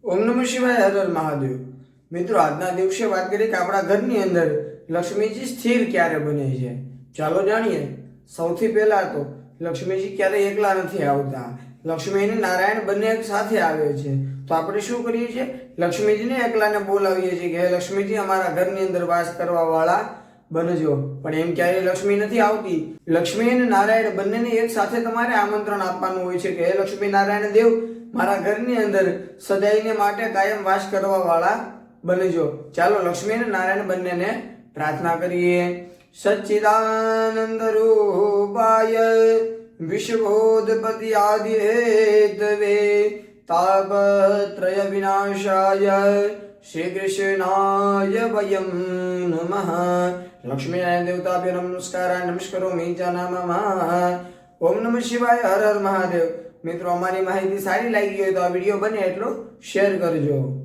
ઓમ નમઃ શિવાય. હર હર મહાદેવ. મિત્રો, આજના દિવસે વાત કરીએ કે આપણા ઘરની અંદર લક્ષ્મીજી સ્થિર ક્યારે બને છે. ચાલો જાણીએ. સૌથી પહેલા તો લક્ષ્મીજી ક્યારેય એકલા નથી આવતા. લક્ષ્મી અને નારાયણ બંને એક સાથે આવે છે. તો આપણે શું કરીએ છીએ? લક્ષ્મીજીને એકલાને બોલાવીએ છીએ કે હે લક્ષ્મીજી, અમારા ઘરની અંદર વાસ કરવા વાળા બનજો. પણ એમ ક્યારેય લક્ષ્મી નથી આવતી. લક્ષ્મી અને નારાયણ બંનેને એક સાથે તમારે આમંત્રણ આપવાનું હોય છે કે હે લક્ષ્મી નારાયણ દેવ, મારા ઘરની અંદર સદાયને માટે કાયમ વાસ કરવા વાળા બનજો. ચાલો લક્ષ્મી અને નારાયણ બંનેને પ્રાર્થના કરીએ. સચ્ચિદાનંદ રૂપાય વિશ્વોદપતિ આદિ હેતવે તાપત્રય વિનાશાય શ્રી કૃષ્ણાય વયમ નમઃ. લક્ષ્મીનારાયણ દેવતાભ્યો નમસ્કાર નમસ્કારોમિ ચ નમઃ. ઓમ નમઃ શિવાય. હર હર મહાદેવ. મિત્રો, અમારી માહિતી સારી લાગી હોય તો આ વિડીયો બને એટલો શેર કરજો.